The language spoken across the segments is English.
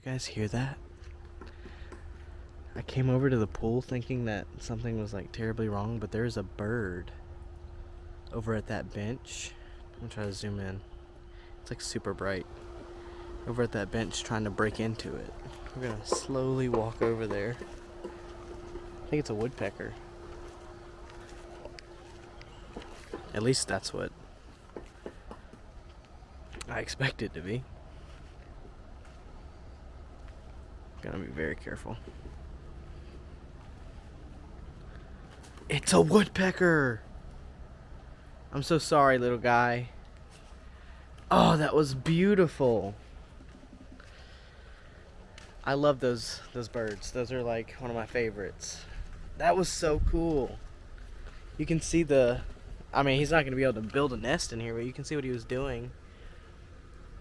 guys hear that? I came over to the pool thinking that something was like terribly wrong, but there's a bird over at that bench. I'm gonna try to zoom in. It's like super bright. Over at that bench trying to break into it. We're gonna slowly walk over there. I think it's a woodpecker. At least that's what I expect it to be. Gotta be very careful. It's a woodpecker! I'm so sorry, little guy. Oh, that was beautiful. I love those birds. Those are like one of my favorites. That was so cool. You can see I mean, he's not going to be able to build a nest in here, but you can see what he was doing.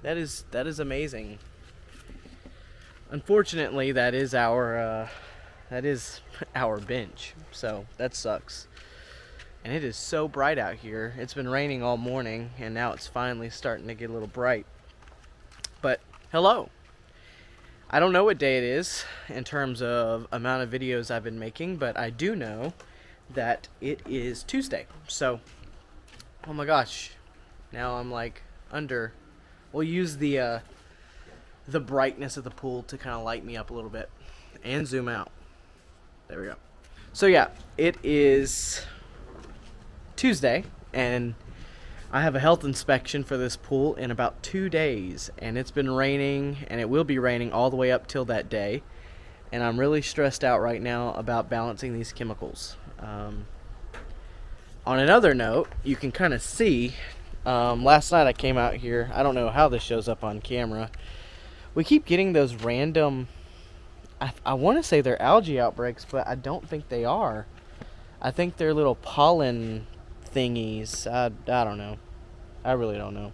That is amazing. Unfortunately, that is our bench, so that sucks. And it is so bright out here. It's been raining all morning, and now it's finally starting to get a little bright. But hello. I don't know what day it is in terms of amount of videos I've been making, but I do know that it is Tuesday. So, oh my gosh, now I'm like under. We'll use the brightness of the pool to kind of light me up a little bit and zoom out. There we go. So yeah, it is Tuesday, and I have a health inspection for this pool in about 2 days, and it's been raining, and it will be raining all the way up till that day, and I'm really stressed out right now about balancing these chemicals. On another note, you can kind of see, last night I came out here. I don't know how this shows up on camera. We keep getting those random, I want to say they're algae outbreaks, but I don't think they are. I think they're little pollen thingies. I don't know. I really don't know.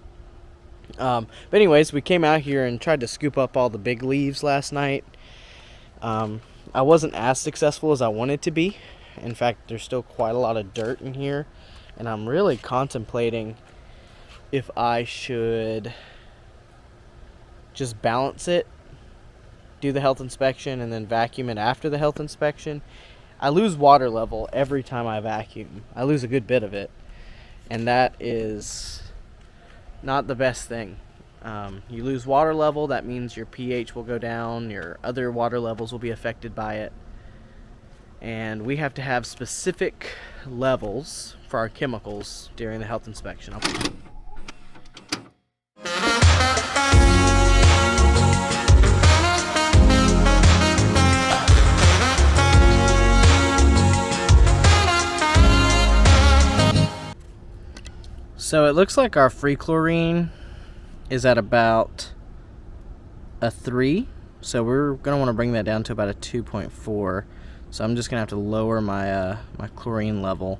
But anyways, we came out here and tried to scoop up all the big leaves last night. I wasn't as successful as I wanted to be. In fact, there's still quite a lot of dirt in here, and I'm really contemplating if I should just balance it, do the health inspection, and then vacuum it after the health inspection. I lose water level every time I vacuum. I lose a good bit of it, and that is not the best thing. You lose water level, that means your pH will go down, your other water levels will be affected by it, and we have to have specific levels for our chemicals during the health inspection. So it looks like our free chlorine is at about a 3. So we're going to want to bring that down to about a 2.4. So I'm just going to have to lower my my chlorine level.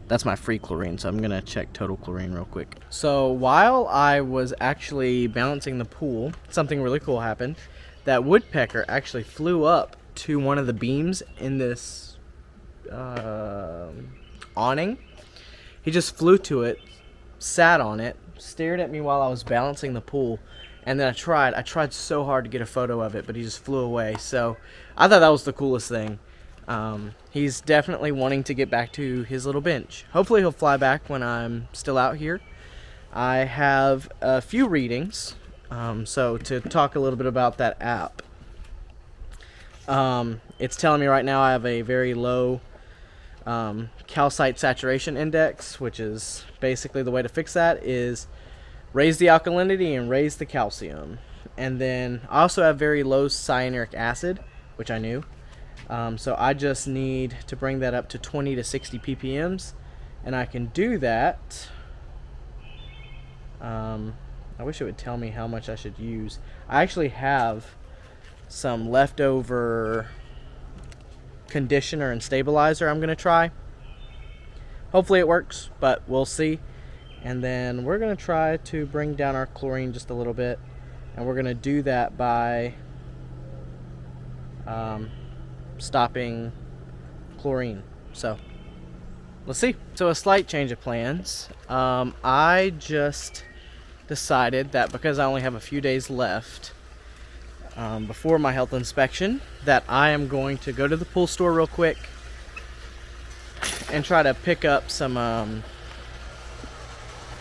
That's my free chlorine, so I'm going to check total chlorine real quick. So while I was actually balancing the pool, something really cool happened. That woodpecker actually flew up to one of the beams in this awning. He just flew to it, sat on it, stared at me while I was balancing the pool, and then I tried so hard to get a photo of it, but he just flew away. So I thought that was the coolest thing. He's definitely wanting to get back to his little bench. Hopefully he'll fly back when I'm still out here. I have a few readings, so to talk a little bit about that app, it's telling me right now I have a very low calcite saturation index, which is basically the way to fix that is raise the alkalinity and raise the calcium. And then I also have very low cyanuric acid, which I knew. So I just need to bring that up to 20 to 60 ppms, and I can do that. I wish it would tell me how much I should use. I actually have some leftover conditioner and stabilizer I'm going to try. Hopefully it works, but we'll see. And then we're going to try to bring down our chlorine just a little bit, and we're going to do that by stopping chlorine. So let's see. So a slight change of plans. I just decided that because I only have a few days left, before my health inspection that I am going to go to the pool store real quick and try to pick up some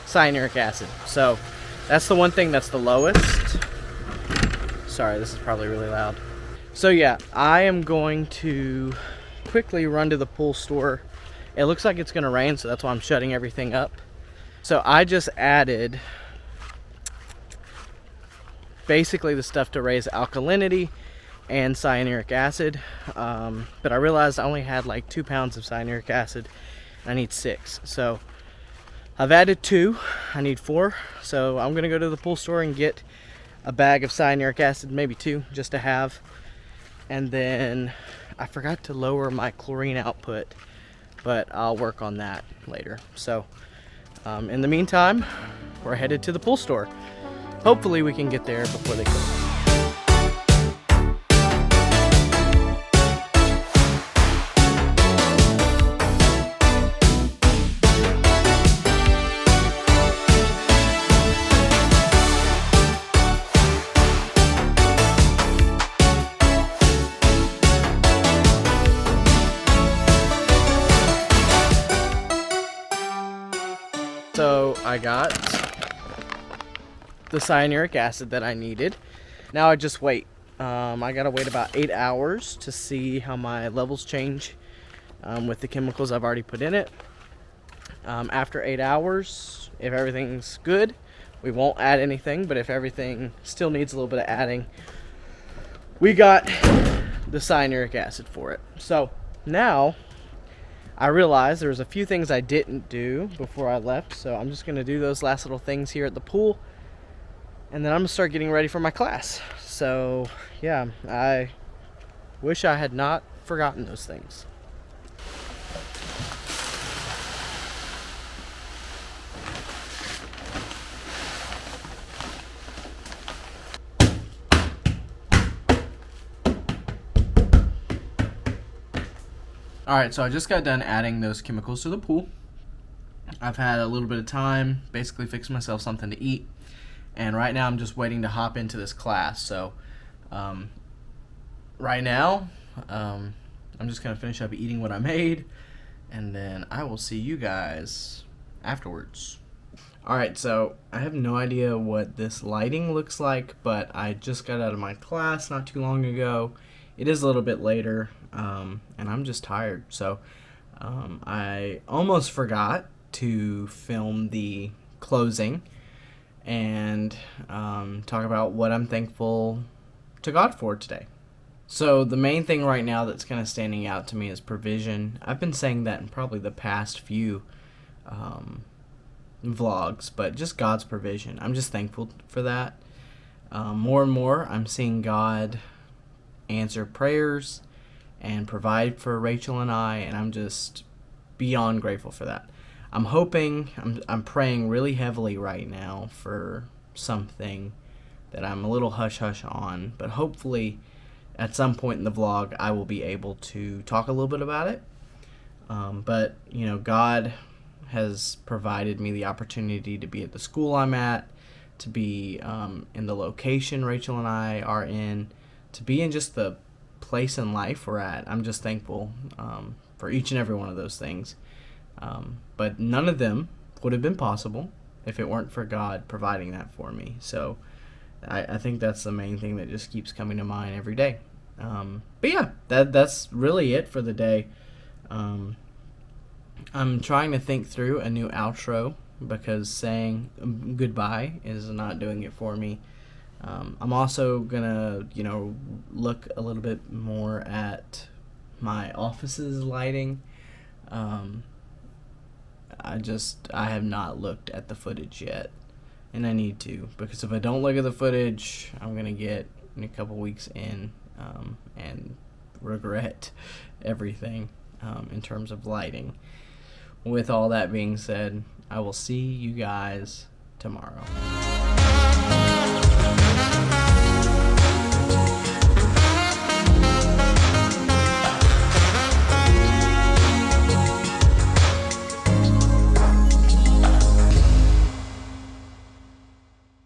cyanuric acid. So that's the one thing that's the lowest. Sorry, this is probably really loud. So yeah, I am going to quickly run to the pool store. It looks like it's gonna rain, so that's why I'm shutting everything up. So I just added basically the stuff to raise alkalinity and cyanuric acid, but I realized I only had like 2 pounds of cyanuric acid. I need 6, so I've added 2. I need 4, so I'm gonna go to the pool store and get a bag of cyanuric acid, maybe 2, just to have. And then I forgot to lower my chlorine output, but I'll work on that later. So in the meantime, we're headed to the pool store. Hopefully we can get there before they close. So I got the cyanuric acid that I needed. Now I just wait. I gotta wait about 8 hours to see how my levels change with the chemicals I've already put in it. After 8 hours, if everything's good, we won't add anything, but if everything still needs a little bit of adding, we got the cyanuric acid for it. So now I realized there was a few things I didn't do before I left, so I'm just gonna do those last little things here at the pool, and then I'm gonna start getting ready for my class. So yeah, I wish I had not forgotten those things. Alright, so I just got done adding those chemicals to the pool. I've had a little bit of time, basically fixed myself something to eat, and right now I'm just waiting to hop into this class. So right now I'm just going to finish up eating what I made, and then I will see you guys afterwards. Alright, so I have no idea what this lighting looks like, but I just got out of my class not too long ago. It is a little bit later, and I'm just tired. So I almost forgot to film the closing and talk about what I'm thankful to God for today. So the main thing right now that's kind of standing out to me is provision. I've been saying that in probably the past few vlogs, but just God's provision. I'm just thankful for that. More and more, I'm seeing God answer prayers and provide for Rachel and I, and I'm just beyond grateful for that. I'm hoping, I'm praying really heavily right now for something that I'm a little hush-hush on, but hopefully at some point in the vlog I will be able to talk a little bit about it. But you know, God has provided me the opportunity to be at the school I'm at, to be in the location Rachel and I are in, to be in just the place in life we're at. I'm just thankful for each and every one of those things. But none of them would have been possible if it weren't for God providing that for me. So I think that's the main thing that just keeps coming to mind every day. But yeah, that's really it for the day. I'm trying to think through a new outro because saying goodbye is not doing it for me. I'm also gonna, look a little bit more at my office's lighting. I have not looked at the footage yet, and I need to, because if I don't look at the footage, I'm gonna get in a couple weeks in and regret everything in terms of lighting. With all that being said, I will see you guys tomorrow.